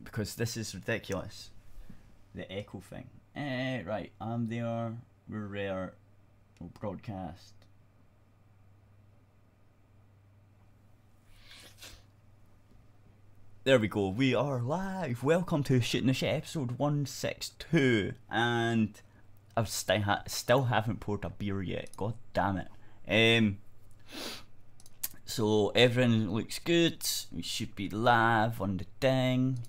Because this is ridiculous. The echo thing. Right, I'm there. We're rare. We'll broadcast. There we go. We are live. Welcome to Shooting the Shit episode 162. And I still haven't poured a beer yet. God damn it. So everything looks good. We should be live on the thing.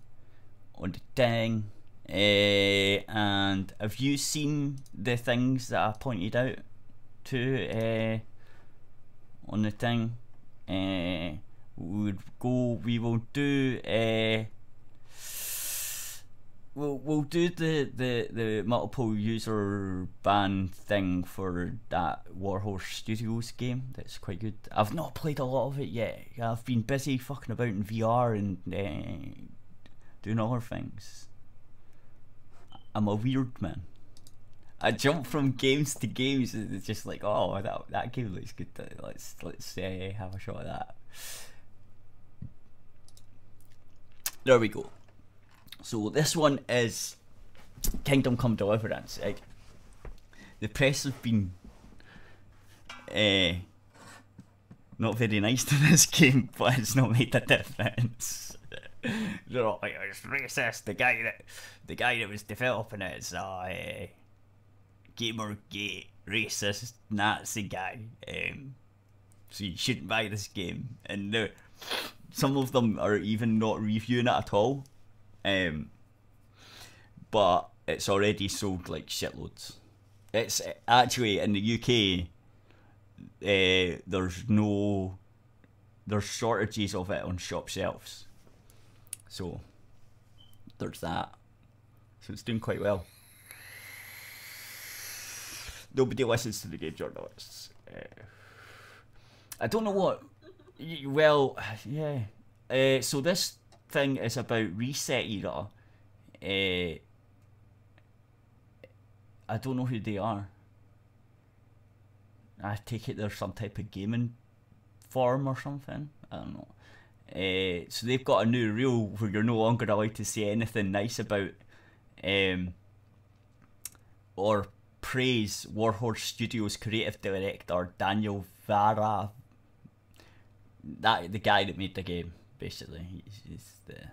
And have you seen the things that I pointed out to on the thing? We will do we'll do the multiple user ban thing for that Warhorse Studios game. That's quite good. I've not played a lot of it yet. I've been busy fucking about in VR and doing other things. I'm a weird man. I jump from games to games and it's just like, oh, that game looks good. Let's have a shot at that. There we go. So this one is Kingdom Come Deliverance. Right? The press have been not very nice to this game, but it's not made a difference. They're all like, it's racist. The guy that was developing it is Gamergate, racist Nazi guy. So you shouldn't buy this game. And some of them are even not reviewing it at all. But it's already sold like shitloads. It's actually in the UK. There's shortages of it on shop shelves. So there's that. So it's doing quite well. Nobody listens to the game journalists. I don't know what. Well, yeah. So this thing is about Reset Era. I don't know who they are. I take it they're some type of gaming forum or something. I don't know. So they've got a new rule where you're no longer allowed to say anything nice about or praise Warhorse Studios creative director Daniel Vara. The guy that made the game, basically. He's the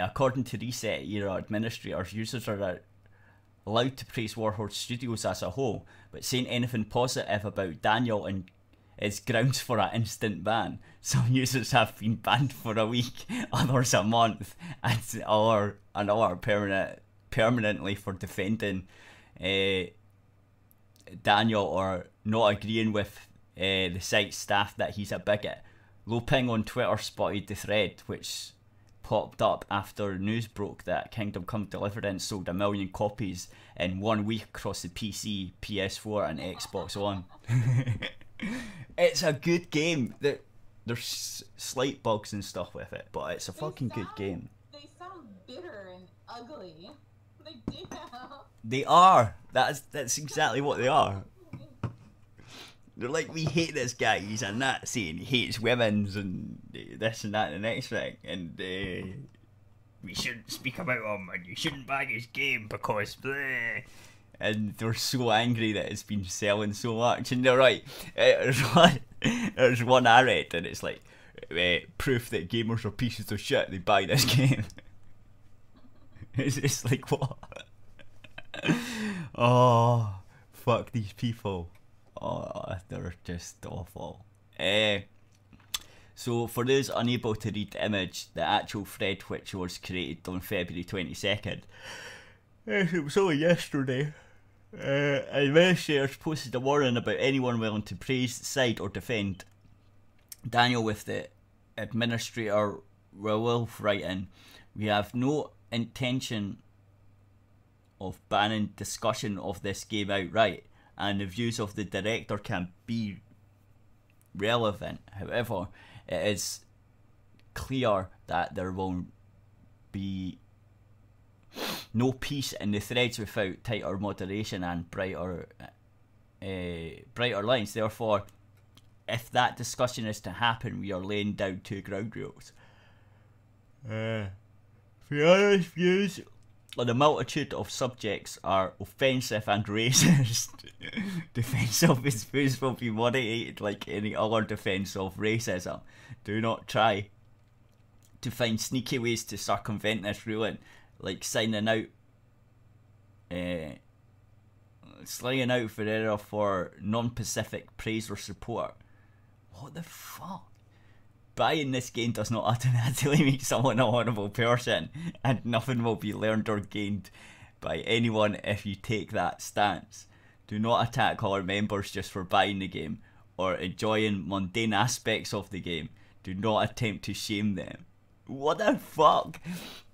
according to Reset Era administrators, users are allowed to praise Warhorse Studios as a whole, but saying anything positive about Daniel and is grounds for an instant ban. Some users have been banned for a week, others a month, and another permanently for defending Daniel or not agreeing with the site staff that he's a bigot. Loping on Twitter spotted the thread, which popped up after news broke that Kingdom Come Deliverance sold 1 million copies in 1 week across the PC, PS4 and Xbox One. It's a good game. There's slight bugs and stuff with it, but it's a fucking good game. They sound bitter and ugly. They do. They are. That's exactly what they are. They're like, we hate this guy, he's a Nazi and he hates women's and this and that and the next thing, and we shouldn't speak about him and you shouldn't buy his game because bleh. And they're so angry that it's been selling so much, and they're right. There's one I read and it's like, proof that gamers are pieces of shit, they buy this game. It's just like, what? Oh, fuck these people. Oh, they're just awful. So for those unable to read the image, the actual thread, which was created on February 22nd, it was only yesterday, administrators posted a warning about anyone willing to praise, side or defend Daniel, with the administrator Wolf writing, "We have no intention of banning discussion of this game outright, and the views of the director can be relevant. However, it is clear that there will be no peace in the threads without tighter moderation and brighter lines. Therefore, if that discussion is to happen, we are laying down 2 ground rules. The honest views on a multitude of subjects are offensive and racist. Defense of his views will be moderated like any other defense of racism. Do not try to find sneaky ways to circumvent this ruling, like signing out for error for non-Pacific praise or support. What the fuck? Buying this game does not automatically make someone a horrible person, and nothing will be learned or gained by anyone if you take that stance. Do not attack our members just for buying the game or enjoying mundane aspects of the game. Do not attempt to shame them. What the fuck?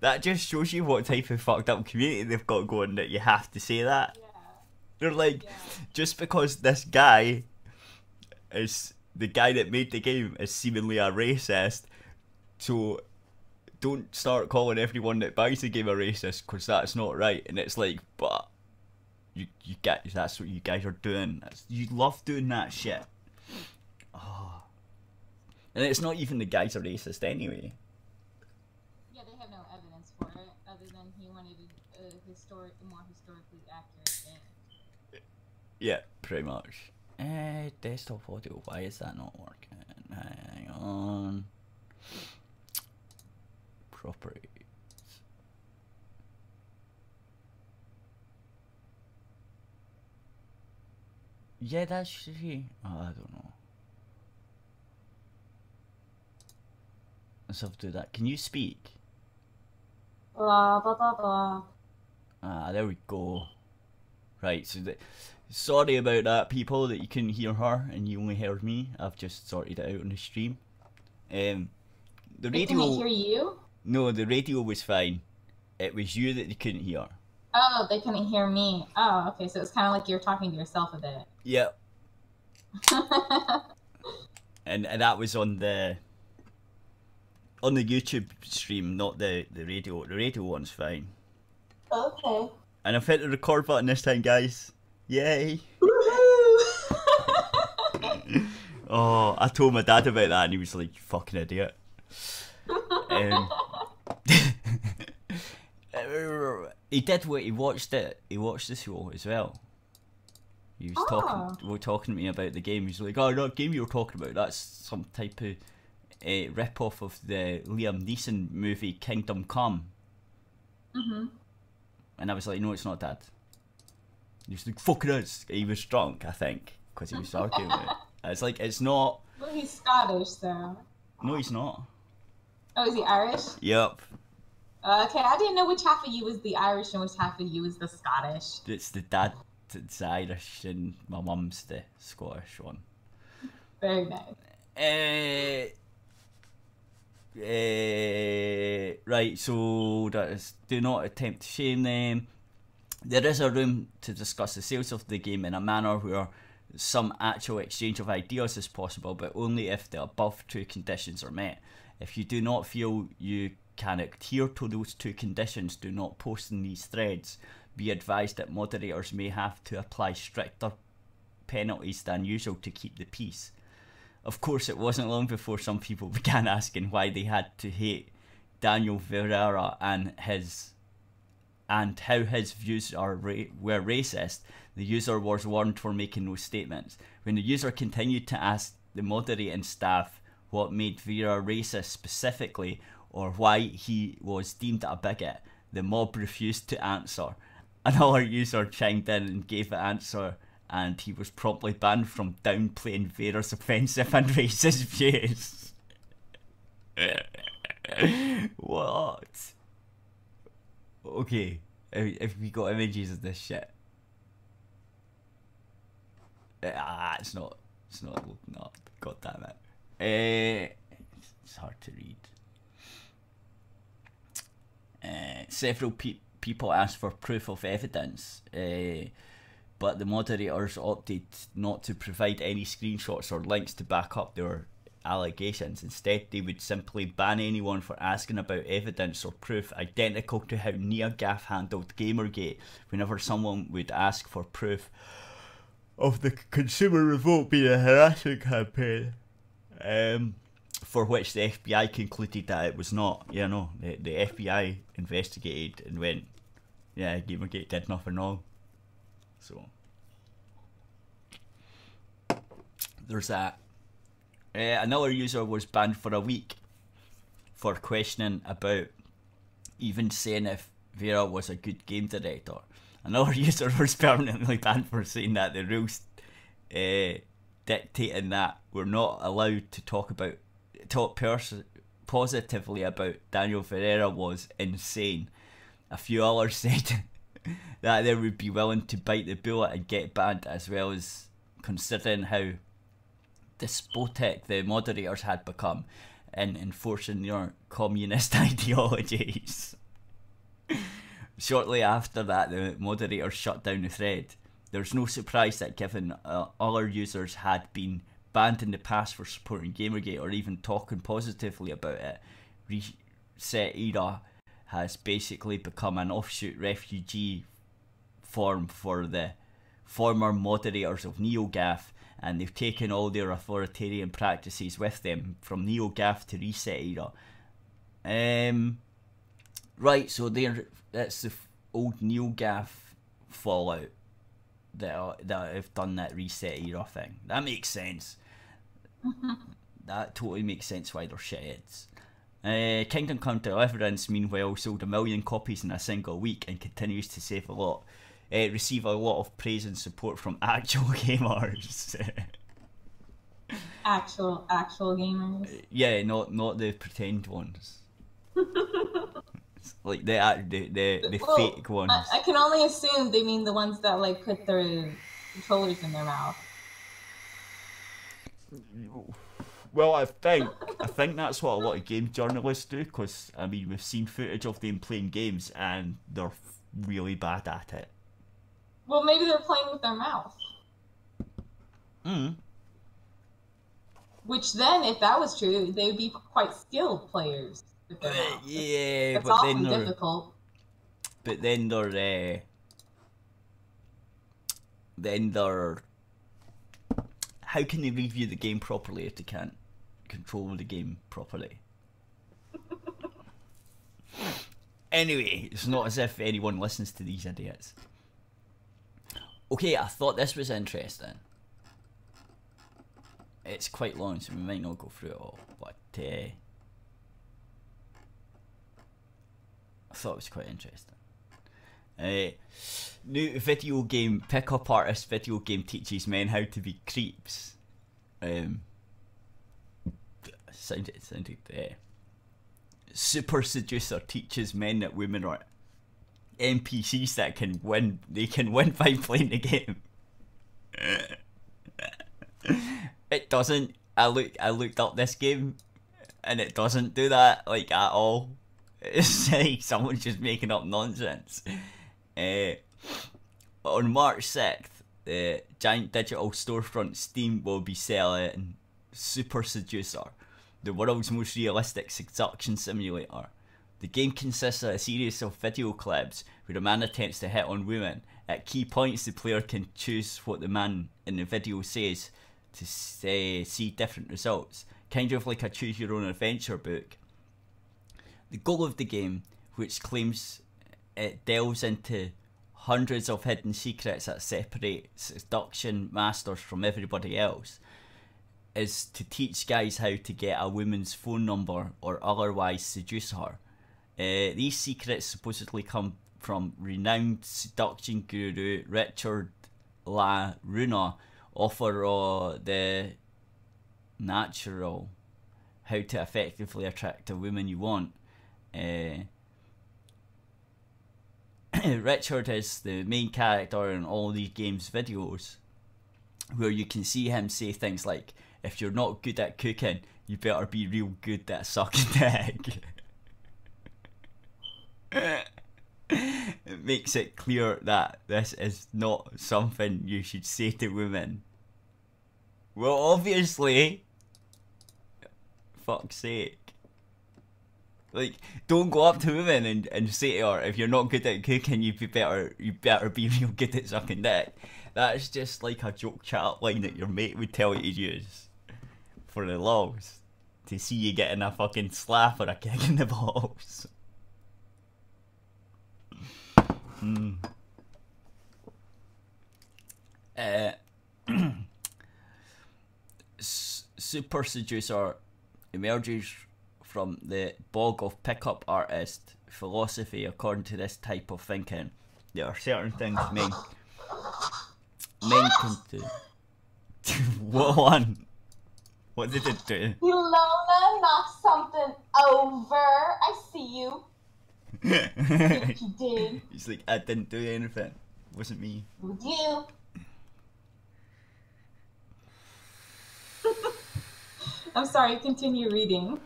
That just shows you what type of fucked up community they've got going, that you have to say that. Yeah. They're like, just because this guy is the guy that made the game is seemingly a racist, so don't start calling everyone that buys the game a racist, because that's not right. And it's like, but you get, that's what you guys are doing. You love doing that shit. Oh. And it's not even the guys are racist anyway. Yeah, they have no evidence for it, other than he wanted a more historically accurate game. Yeah, pretty much. Desktop audio, why is that not working? Hang on. Properties. Yeah, that's she. Oh, I don't know. Let's have to do that. Can you speak? Blah, blah, blah, blah. Ah, there we go. Right, so sorry about that, people, that you couldn't hear her and you only heard me. I've just sorted it out on the stream. The radio. Can they hear you? No, the radio was fine. It was you that they couldn't hear. Oh, they couldn't hear me. Oh, okay, so it's kind of like you're talking to yourself a bit. Yep. and that was on the YouTube stream, not the radio. The radio one's fine. Okay. And I've hit the record button this time, guys. Yay! Oh, I told my dad about that and he was like, "You fucking idiot." He did what he watched it. He watched the show as well. He was talking to me about the game. He's like, "Oh, that game you were talking about, that's some type of rip-off of the Liam Neeson movie Kingdom Come." Mhm. And I was like, "No, it's not, Dad." He was like, "Fuck it is." He was drunk, I think, because he was arguing with it. It's like, it's not. Well, he's Scottish, though. No, he's not. Oh, is he Irish? Yep. Okay, I didn't know which half of you was the Irish and which half of you was the Scottish. It's the dad that's Irish and my mum's the Scottish one. Very nice. Right, so that is, do not attempt to shame them. There is a room to discuss the sales of the game in a manner where some actual exchange of ideas is possible, but only if the above two conditions are met. If you do not feel you can adhere to those two conditions, do not post in these threads. Be advised that moderators may have to apply stricter penalties than usual to keep the peace. Of course, it wasn't long before some people began asking why they had to hate Daniel Ferreira and how his views were racist. The user was warned for making those statements. When the user continued to ask the moderating staff what made Vera racist specifically, or why he was deemed a bigot, the mob refused to answer. Another user chimed in and gave the answer, and he was promptly banned from downplaying Vera's offensive and racist views. What? Okay, if we got images of this shit. It's not loading up. God damn it. It's hard to read. Several people asked for proof of evidence, but the moderators opted not to provide any screenshots or links to back up their allegations. Instead, they would simply ban anyone for asking about evidence or proof, identical to how NeoGAF handled Gamergate whenever someone would ask for proof of the consumer revolt being a harassment campaign. for which the FBI concluded that it was not. Yeah, no, the FBI investigated and went, yeah, Gamergate did nothing wrong. So there's that. Another user was banned for a week for questioning about even saying if Vera was a good game director. Another user was permanently banned for saying that the rules dictating that we're not allowed to talk positively about Daniel Ferreira was insane. A few others said that they would be willing to bite the bullet and get banned, as well as considering how despotic the moderators had become in enforcing their communist ideologies. Shortly after that, the moderators shut down the thread. There's no surprise that given other users had been banned in the past for supporting Gamergate or even talking positively about it, Reset Era has basically become an offshoot refugee form for the former moderators of NeoGAF, and they've taken all their authoritarian practices with them from NeoGAF to Reset Era. Right, so that's the old NeoGAF fallout that have done that Reset Era thing. That makes sense. That totally makes sense why they're shitheads. Kingdom Come Deliverance, meanwhile, sold 1 million copies in a single week and continues to receive a lot of praise and support from actual gamers. actual gamers. Yeah, not the pretend ones. Like the well, fake ones. I can only assume they mean the ones that like put their controllers in their mouth. Well, I think that's what a lot of game journalists do, because I mean we've seen footage of them playing games and they're really bad at it. Well, maybe they're playing with their mouth. Which then, if that was true, they would be quite skilled players with their mouth. Yeah, that's but often then difficult. But then they're how can they review the game properly if they can't control the game properly? Anyway, it's not as if anyone listens to these idiots. Okay, I thought this was interesting. It's quite long, so we might not go through it all, but I thought it was quite interesting. New video game, pickup artist video game teaches men how to be creeps. Sounded super seducer teaches men that women are NPCs that can win. They can win by playing the game. It doesn't. I looked up this game, and it doesn't do that like at all. It's like someone's just making up nonsense. On March 6th, the giant digital storefront Steam will be selling Super Seducer, the world's most realistic seduction simulator. The game consists of a series of video clips where a man attempts to hit on women. At key points, the player can choose what the man in the video says to see different results, kind of like a choose your own adventure book. The goal of the game, which claims it delves into hundreds of hidden secrets that separate seduction masters from everybody else, is to teach guys how to get a woman's phone number or otherwise seduce her. These secrets supposedly come from renowned seduction guru Richard La Runa, author of The Natural, How to Effectively Attract a Woman You Want. Richard is the main character in all these games' videos, where you can see him say things like, if you're not good at cooking, you better be real good at sucking dick. It makes it clear that this is not something you should say to women. Well, obviously. Fuck's sake. Like, don't go up to women and say to her, if you're not good at cooking, you better be real good at sucking dick. That's just like a joke chat line that your mate would tell you to use for the logs. to see you getting a fucking slap or a kick in the balls. Super seducer emerges from the bog of pickup artist philosophy. According to this type of thinking, there are certain things men can do. What one? What did it do? You Lona knocked something over. I see you. You did. He's like, I didn't do anything. It wasn't me. It was you. I'm sorry, continue reading.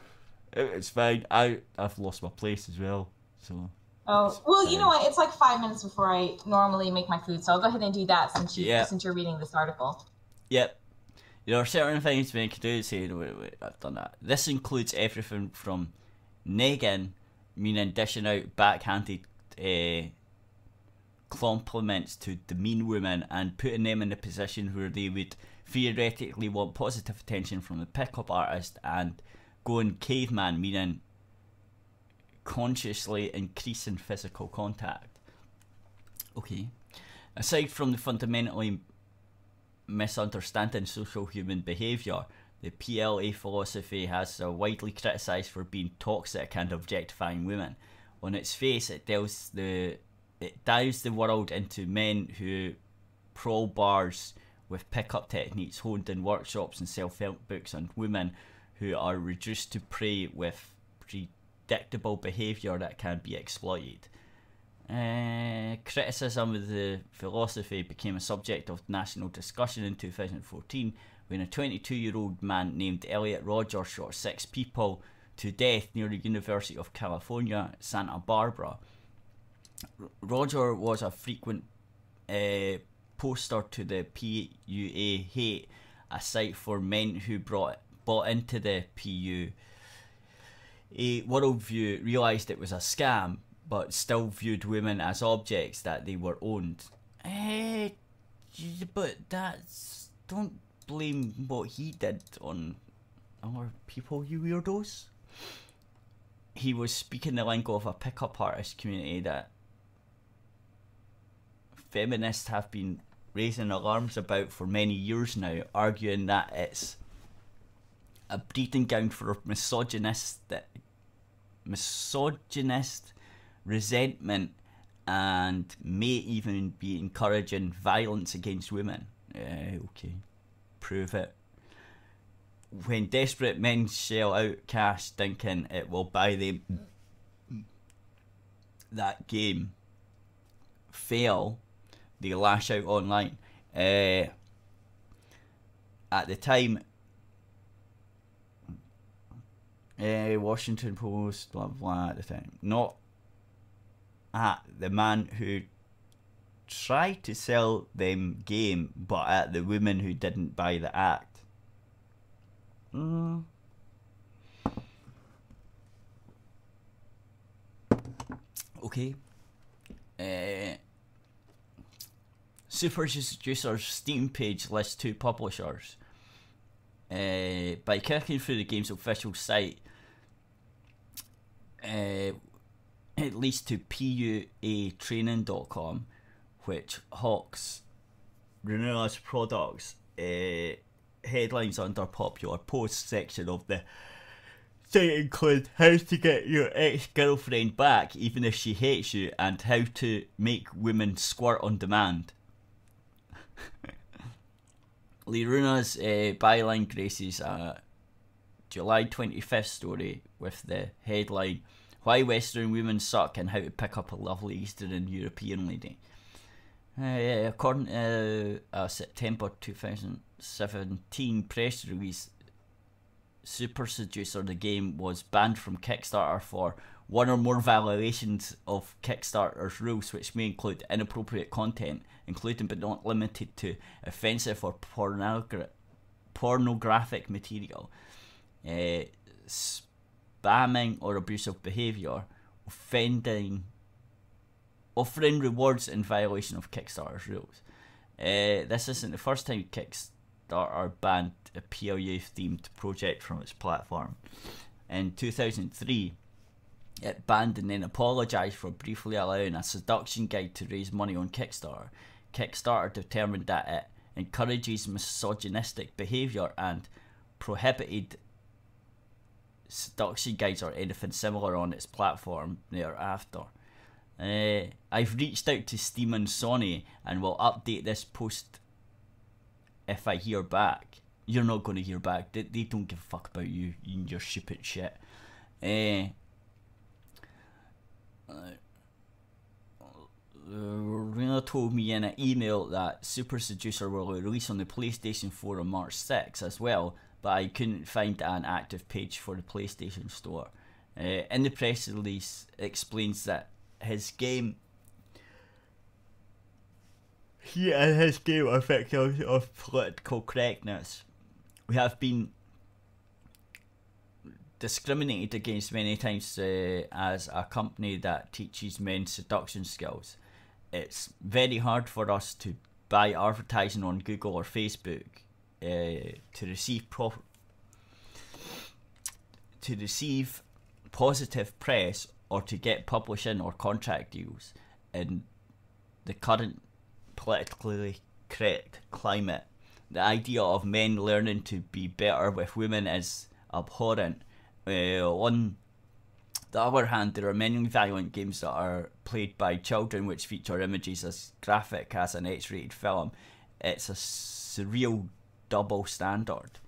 It's fine. I've lost my place as well, so. Oh, well, you know what? It's like 5 minutes before I normally make my food, so I'll go ahead and do that since you're reading this article. Yep. There are certain things men can do. Say, wait, I've done that. This includes everything from negging, meaning dishing out backhanded compliments to demean women and putting them in a position where they would theoretically want positive attention from the pickup artist, and going caveman, meaning consciously increasing physical contact. Okay. Aside from the fundamentally misunderstanding social human behaviour, the PLA philosophy has widely criticised for being toxic and objectifying women. On its face, it dives the world into men who prowl bars with pickup techniques honed in workshops and self-help books, and women who are reduced to prey with predictable behaviour that can be exploited. Criticism of the philosophy became a subject of national discussion in 2014 when a 22-year-old man named Elliot Roger shot 6 people to death near the University of California, Santa Barbara. Roger was a frequent poster to the PUA Hate, a site for men who bought into the PU. A worldview realised it was a scam, but still viewed women as objects that they were owned. But don't blame what he did on other people, you weirdos. He was speaking the lingo of a pickup artist community that feminists have been raising alarms about for many years now, arguing that it's a breeding ground for misogynist resentment and may even be encouraging violence against women. Okay, prove it. When desperate men shell out cash thinking it will buy them that game fail, they lash out online. At the time, Washington Post, blah blah, at the time, not at the man who tried to sell them game, but at the women who didn't buy the act. Okay. Super Seducer's Steam page lists 2 publishers. By clicking through the game's official site, it leads to PUAtraining.com, which hawks Runella's products. Headlines under popular posts section of the site include how to get your ex-girlfriend back even if she hates you, and how to make women squirt on demand. Liruna's byline graces a July 25th story with the headline, Why Western Women Suck and How to Pick Up a Lovely Eastern European Lady. According to a September 2017 press release, Super Seducer the game was banned from Kickstarter for one or more violations of Kickstarter's rules, which may include inappropriate content, including but not limited to offensive or pornographic material, spamming or abusive behaviour, offering rewards in violation of Kickstarter's rules. This isn't the first time Kickstarter banned a PLU-themed project from its platform. In 2003, it banned and then apologised for briefly allowing a seduction guide to raise money on Kickstarter. Kickstarter determined that it encourages misogynistic behaviour and prohibited seduction guides or anything similar on its platform thereafter. I've reached out to Steam and Sony and will update this post if I hear back. You're not going to hear back. They don't give a fuck about you and your stupid shit. Rena told me in an email that Super Seducer will release on the PlayStation 4 on March 6 as well, but I couldn't find an active page for the PlayStation Store. In the press release, it explains that his game are victims of political correctness. We have been discriminated against many times as a company that teaches men seduction skills. It's very hard for us to buy advertising on Google or Facebook to receive positive press or to get publishing or contract deals in the current politically correct climate. The idea of men learning to be better with women is abhorrent. On the other hand, there are many violent games that are played by children which feature images as graphic as an X-rated film. It's a surreal double standard.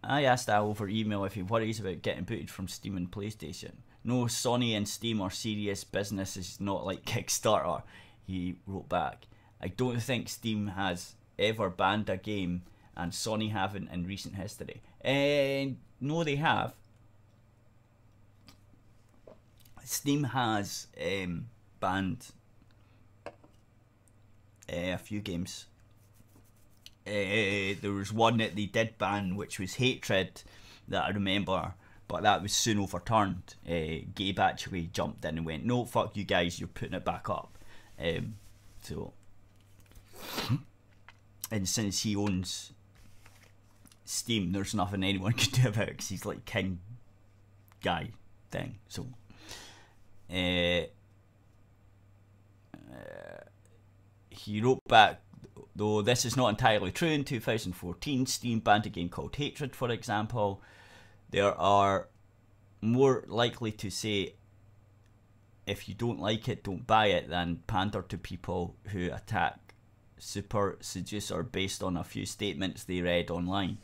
I asked Al over email if he worries about getting booted from Steam and PlayStation. No, Sony and Steam are serious businesses, not like Kickstarter, he wrote back. I don't think Steam has ever banned a game, and Sony haven't in recent history. No, they have. Steam has banned a few games. There was one that they did ban, which was Hatred, that I remember, but that was soon overturned. Gabe actually jumped in and went, "No, fuck you guys, you're putting it back up." And since he owns Steam, there's nothing anyone can do about it because he's like king guy thing. So he wrote back, though this is not entirely true. In 2014, Steam banned a game called Hatred, for example. There are more likely to say, if you don't like it, don't buy it, than pander to people who attack Super Seducer based on a few statements they read online.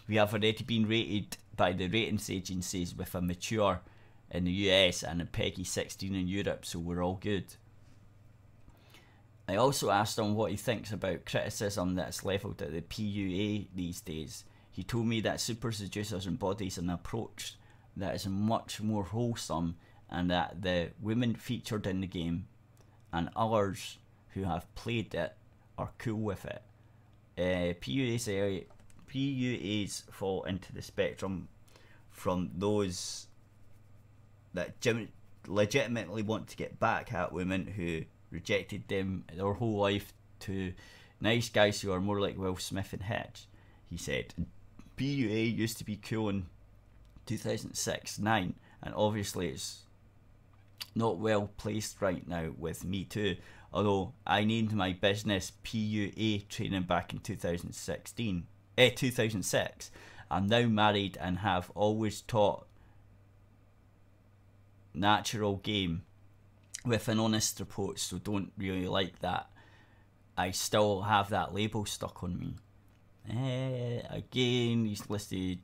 We have already been rated by the ratings agencies with a mature in the US and a PEGI 16 in Europe, so we're all good. I also asked him what he thinks about criticism that's levelled at the PUA these days. He told me that Super Seducers embodies an approach that is much more wholesome, and that the women featured in the game and others who have played it are cool with it. PUAs fall into the spectrum from those that legitimately want to get back at women who rejected them their whole life, to nice guys who are more like Will Smith and Hitch. He said, PUA used to be cool in 2006-9, and obviously it's not well placed right now with Me Too, although I named my business PUA Training back in 2006. I'm now married and have always taught natural game with an honest approach, so don't really like that. I still have that label stuck on me. Again, he's listed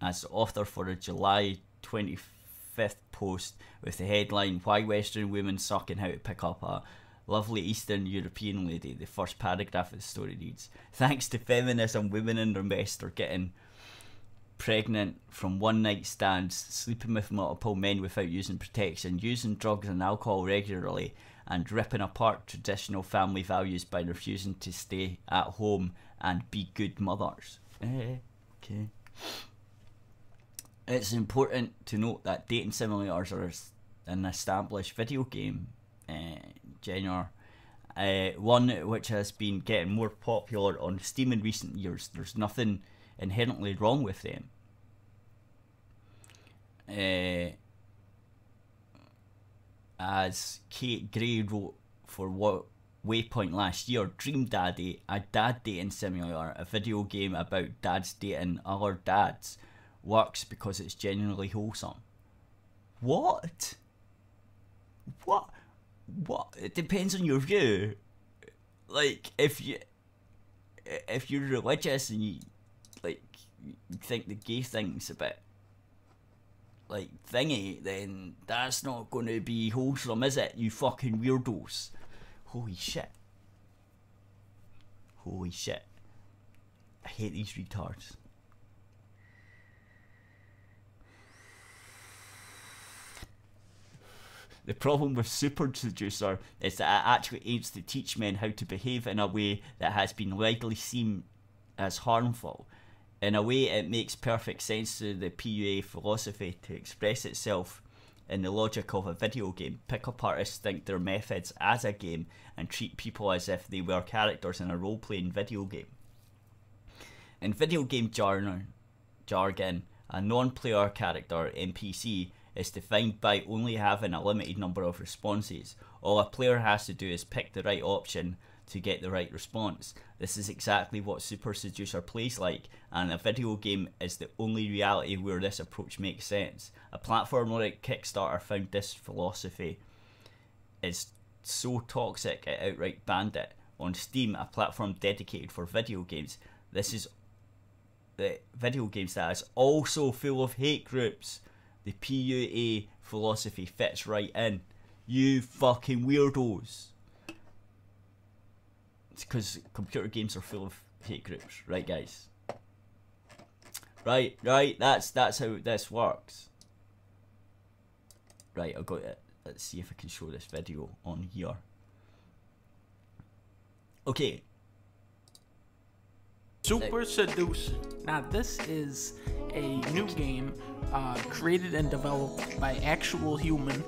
as author for a July 25th post with the headline, "Why Western Women Suck and How to Pick Up a Lovely Eastern European Lady." The first paragraph of the story reads, "Thanks to feminism, women in the West are getting pregnant from one night stands, sleeping with multiple men without using protection, using drugs and alcohol regularly, and ripping apart traditional family values by refusing to stay at home and be good mothers." Okay. It's important to note that dating simulators are an established video game genre, one which has been getting more popular on Steam in recent years. There's nothing inherently wrong with them. As Kate Gray wrote for Waypoint last year, Dream Daddy, a dad dating simulator, a video game about dads dating other dads, works because it's genuinely wholesome. What? It depends on your view. Like, if you're religious and you think the gay thing's a bit like thingy, then that's not going to be wholesome, is it? You fucking weirdos. Holy shit. I hate these retards. The problem with Super Seducer is that it actually aims to teach men how to behave in a way that has been widely seen as harmful. In a way, it makes perfect sense to the PUA philosophy to express itself in the logic of a video game. Pickup artists think their methods as a game and treat people as if they were characters in a role-playing video game. In video game jargon, a non-player character, NPC, is defined by only having a limited number of responses. All a player has to do is pick the right option to get the right response. This is exactly what Super Seducer plays like, and a video game is the only reality where this approach makes sense. A platform like Kickstarter found this philosophy is so toxic it outright banned it. On Steam, a platform dedicated for video games, this is the video games that is also full of hate groups. The PUA philosophy fits right in. You fucking weirdos. It's because computer games are full of hate groups, right, guys? Right. That's how this works. Right, I'll go to it. Let's see if I can show this video on here. Okay. Super Seducer. Now this is a new game created and developed by actual human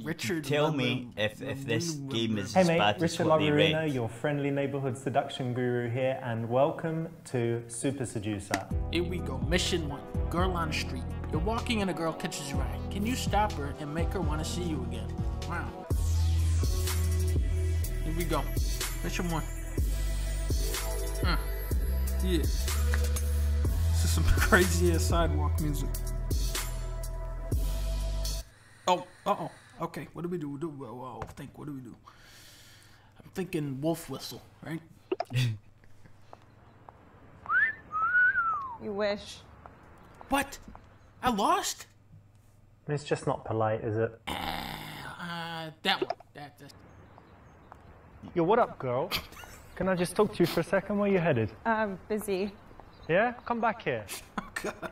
Richard. Tell me if this game is hey as mate, bad as Richard what they Lavarino, rate. your friendly neighborhood seduction guru here, and welcome to Super Seducer. Here we go. Mission 1. Girl on street. You're walking and a girl catches your eye. Can you stop her and make her want to see you again? Wow. Here we go. Mission 1. Yeah. This is some crazy ass sidewalk music. Oh, okay, what do we do? What do we do? I'm thinking wolf whistle, right? You wish. What? I lost? It's just not polite, is it? That one. That. Yo, what up, girl? Can I just talk to you for a second? Where you headed? Busy. Yeah? Come back here. Oh, God.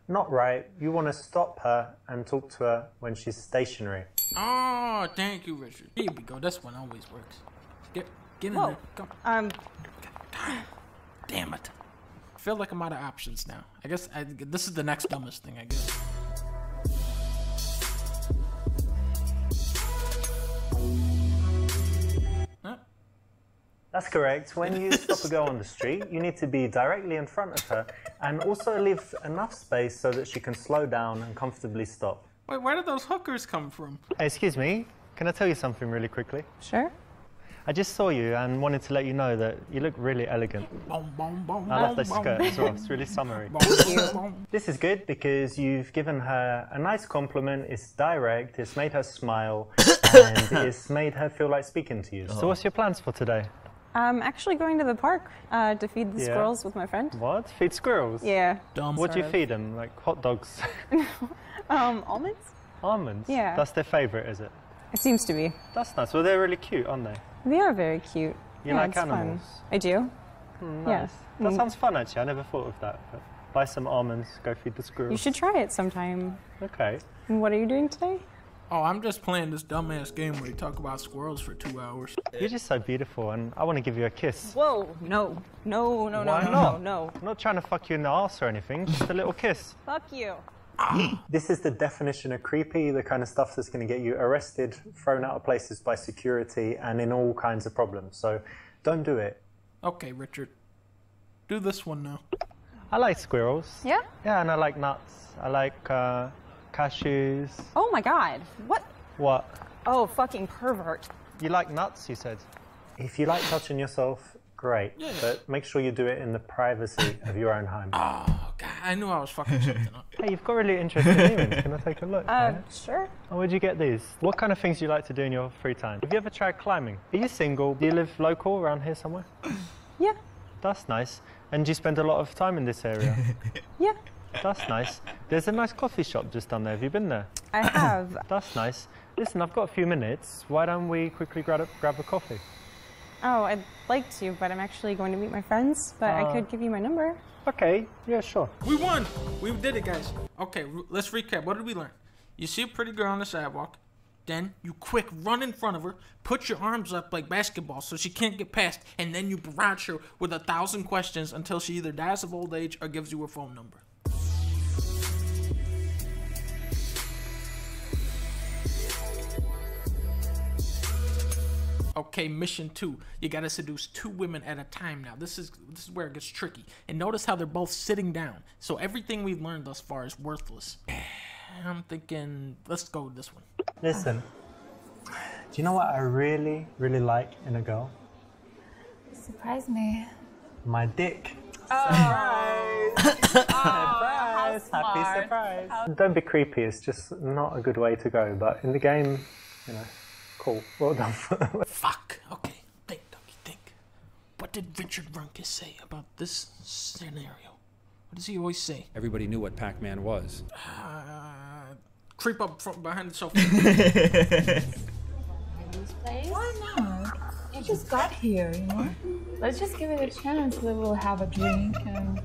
Not right. You want to stop her and talk to her when she's stationary. Oh, thank you, Richard. Here we go. This one always works. Get in there. Come. Damn it. I feel like I'm out of options now. I guess this is the next dumbest thing, I guess. Huh? That's correct. When you stop a girl on the street, you need to be directly in front of her and also leave enough space so that she can slow down and comfortably stop. Wait, where did those hookers come from? Hey, excuse me. Can I tell you something really quickly? Sure. I just saw you and wanted to let you know that you look really elegant. I love this skirt as well. It's really summery. This is good because you've given her a nice compliment. It's direct. It's made her smile, and it's made her feel like speaking to you. So, what's your plans for today? I'm actually going to the park to feed the squirrels with my friend. What? Feed squirrels? Yeah. Dumb. What do you feed them? Like hot dogs? Almonds? Almonds? Yeah. That's their favourite, is it? It seems to be. That's nice. Well, they're really cute, aren't they? They are very cute. You like animals? Fun. I do. Nice. Yeah. That sounds fun, actually. I never thought of that. But buy some almonds, go feed the squirrels. You should try it sometime. Okay. And what are you doing today? Oh, I'm just playing this dumbass game where you talk about squirrels for 2 hours. You're just so beautiful, and I want to give you a kiss. Whoa, no. No. Why not? I'm not trying to fuck you in the arse or anything, just a little kiss. Fuck you. This is the definition of creepy, the kind of stuff that's going to get you arrested, thrown out of places by security, and in all kinds of problems. So don't do it. Okay, Richard. Do this one now. I like squirrels. Yeah? Yeah, and I like nuts. I like cashews. Oh my god. What? What? Oh, fucking pervert. You like nuts, you said? If you like touching yourself, great. Yeah. But make sure you do it in the privacy of your own home. Oh, God. I knew I was fucking something up. Hey, you've got really interesting earrings. Can I take a look? Sure. Oh, where'd you get these? What kind of things do you like to do in your free time? Have you ever tried climbing? Are you single? Do you live local around here somewhere? Yeah. That's nice. And do you spend a lot of time in this area? Yeah. That's nice. There's a nice coffee shop just down there. Have you been there? I have. That's nice. Listen, I've got a few minutes. Why don't we quickly grab a coffee? Oh, I'd like to, but I'm actually going to meet my friends. But I could give you my number. Okay, yeah, sure. We won! We did it, guys. Okay, let's recap. What did we learn? You see a pretty girl on the sidewalk. Then you quick run in front of her, put your arms up like basketball so she can't get past, and then you barrage her with 1,000 questions until she either dies of old age or gives you her phone number. Okay, mission 2. You gotta seduce 2 women at a time now. This is where it gets tricky. And notice how they're both sitting down. So everything we've learned thus far is worthless. I'm thinking, let's go with this one. Listen, do you know what I really, really like in a girl? Surprise me. My dick. Oh. Surprise! Happy surprise! Don't be creepy, it's just not a good way to go, but in the game, you know, cool. Well done. Fuck. Okay, think, Dougie, think. What did Richard Runkis say about this scenario? What does he always say? Everybody knew what Pac-Man was. Creep up from behind the sofa. Why not? You just got here, you know? Let's just give it a chance. We'll have a drink and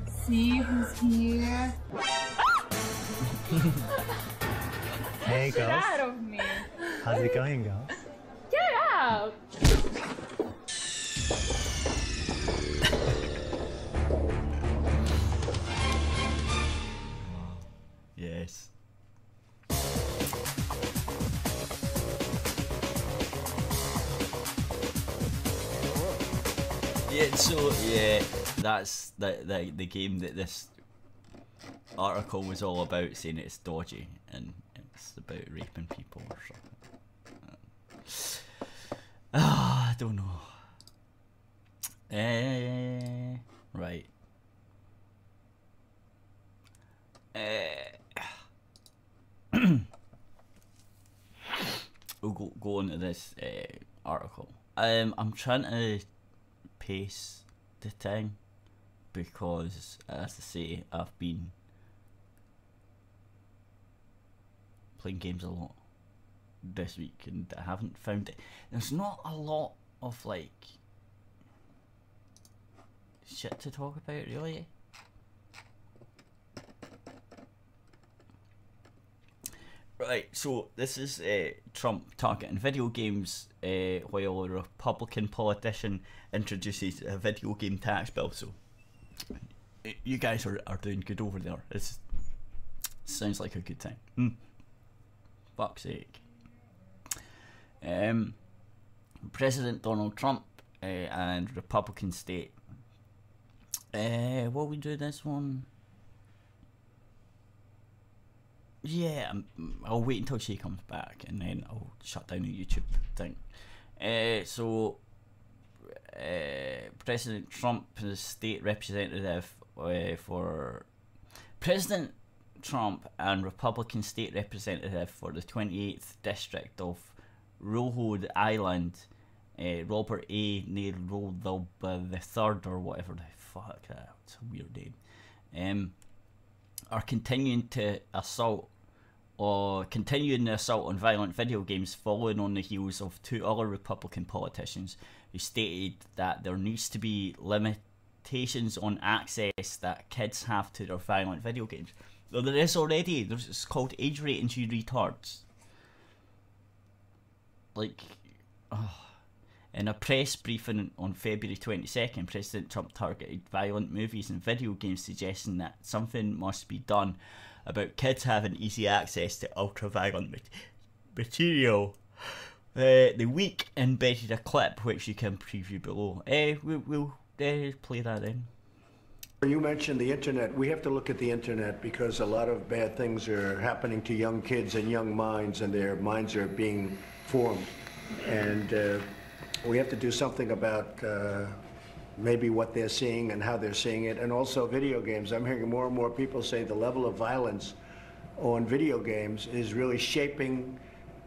see who's here. Hey, girls. Get out of me. How's it going, girls? Get out. Yes. Yeah, so yeah, that's the game that this article was all about, saying it's dodgy and it's about raping people or something. I don't know. Right. We'll go on to this article. I'm trying to pace the thing because, as I say, I've been playing games a lot this week and I haven't found it. There's not a lot of like shit to talk about, really. Right, so this is Trump targeting video games while a Republican politician introduces a video game tax bill. So you guys are doing good over there. It sounds like a good time. Fuck's sake. President Donald Trump and Republican state. Will we do this one? Yeah, I'll wait until she comes back and then I'll shut down the YouTube thing. So President Trump is state representative for President Trump and Republican state representative for the 28th district of Rhode Island, Robert A. Nero the third or whatever the fuck that. It's a weird name. Are continuing the assault on violent video games, following on the heels of 2 other Republican politicians who stated that there needs to be limitations on access that kids have to their violent video games. Though there is already. It's called age ratings, you retards. Like, In a press briefing on February 22nd, President Trump targeted violent movies and video games, suggesting that something must be done about kids having easy access to ultra-violent material. The week embedded a clip which you can preview below. We'll play that then. You mentioned the internet. We have to look at the internet because a lot of bad things are happening to young kids and young minds, and their minds are being formed. And we have to do something about maybe what they're seeing and how they're seeing it, and also video games. I'm hearing more and more people say the level of violence on video games is really shaping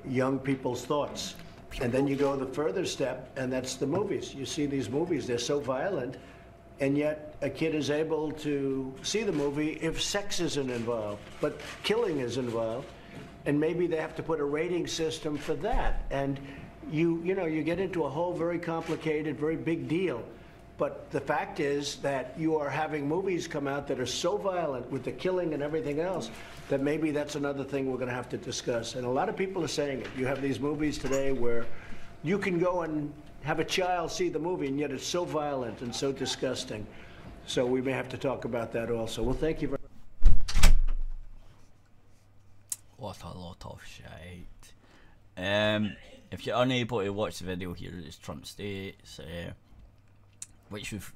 young people's thoughts. And then you go the further step, and that's the movies. You see these movies, they're so violent, and yet a kid is able to see the movie if sex isn't involved, but killing is involved, and maybe they have to put a rating system for that. And you get into a whole very complicated, very big deal. But the fact is that you are having movies come out that are so violent with the killing and everything else that maybe that's another thing we're going to have to discuss. And a lot of people are saying it. You have these movies today where you can go and have a child see the movie, and yet it's so violent and so disgusting. So we may have to talk about that also. Well, thank you very much. What a lot of shite. If you're unable to watch the video, here is Trump states, which we've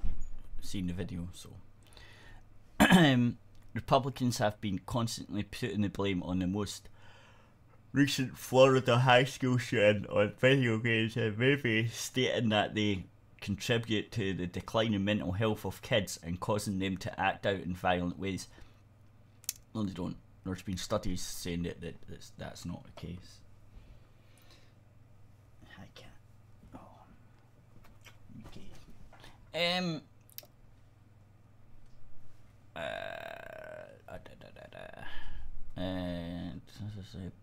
seen the video. So, Republicans have been constantly putting the blame on the most recent Florida high school shooting on video games and movies, stating that they contribute to the decline in mental health of kids and causing them to act out in violent ways. No, they don't. There's been studies saying that that's not the case. I can't. Oh. Okay. And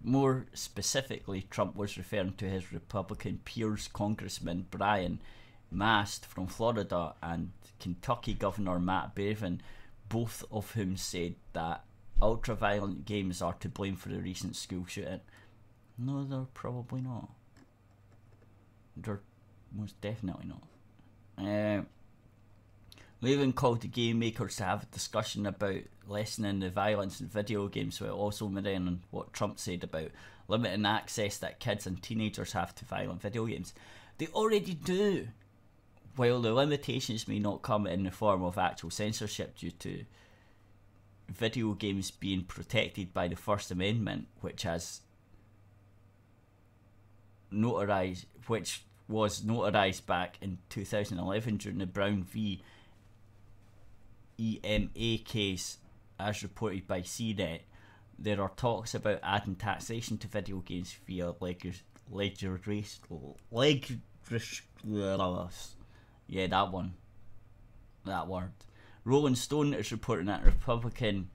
more specifically, Trump was referring to his Republican peers, Congressman Brian Mast from Florida and Kentucky Governor Matt Bevin, both of whom said that ultra-violent games are to blame for the recent school shooting. No, they're probably not. They're most definitely not. Levin called the game makers to have a discussion about lessening the violence in video games, while also mirroring on what Trump said about limiting access that kids and teenagers have to violent video games. They already do. While the limitations may not come in the form of actual censorship due to video games being protected by the First Amendment, which was notarized back in 2011 during the Brown v. EMA case, as reported by CNET, there are talks about adding taxation to video games via yeah, that word. Rolling Stone is reporting that Republican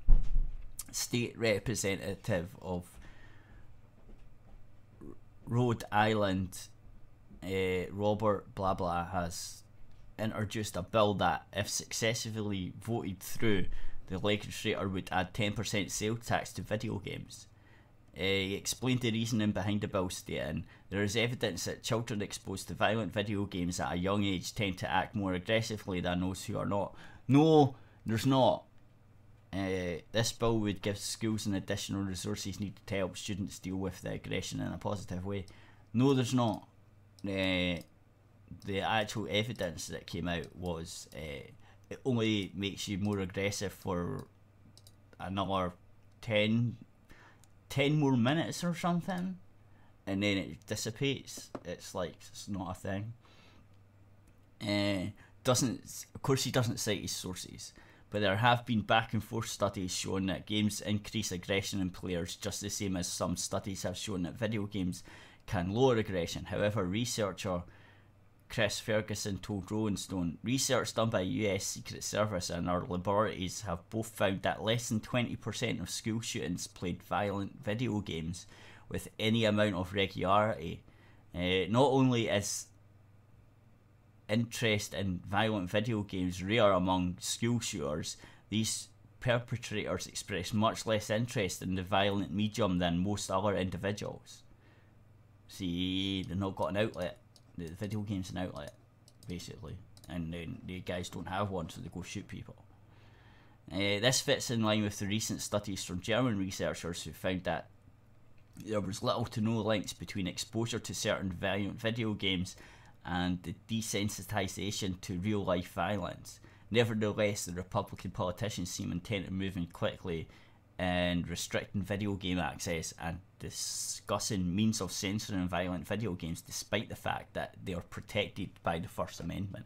state representative of Rhode Island, Robert blah blah, has introduced a bill that, if successfully voted through, the legislature would add 10% sales tax to video games. He explained the reasoning behind the bill, stating, there is evidence that children exposed to violent video games at a young age tend to act more aggressively than those who are not. No, there's not. This bill would give schools an additional resources needed to help students deal with the aggression in a positive way. No, there's not. The actual evidence that came out was it only makes you more aggressive for another 10 more minutes or something, and then it dissipates. It's like, it's not a thing. Of course he doesn't cite his sources, but there have been back and forth studies showing that games increase aggression in players, just the same as some studies have shown that video games can lower aggression. However, researcher Chris Ferguson told Rolling Stone, research done by US Secret Service and our laboratories have both found that less than 20% of school shootings played violent video games with any amount of regularity. Not only is interest in violent video games rare among school shooters, these perpetrators express much less interest in the violent medium than most other individuals. See, they've not got an outlet. the video game's an outlet, basically, and then the guys don't have one, so they go shoot people. This fits in line with the recent studies from German researchers who found that there was little to no links between exposure to certain violent video games and the desensitization to real-life violence. Nevertheless, the Republican politicians seem intent on moving quickly and restricting video game access and discussing means of censoring violent video games, despite the fact that they are protected by the First Amendment.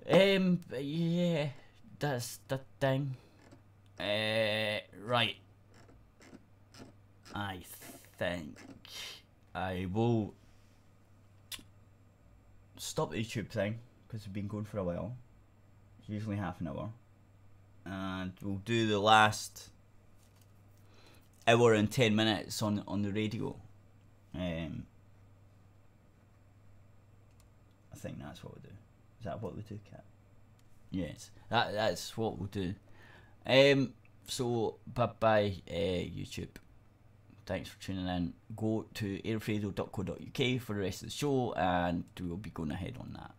Yeah, that's the thing. Right. I think I will stop the YouTube thing, because we've been going for a while. It's usually half an hour. And we'll do the last hour and 10 minutes on the radio. I think that's what we'll do. Is that what we do, Kat? Yes, that's what we'll do. So bye YouTube. Thanks for tuning in. Go to aerithradio.co.uk for the rest of the show, and we'll be going ahead on that.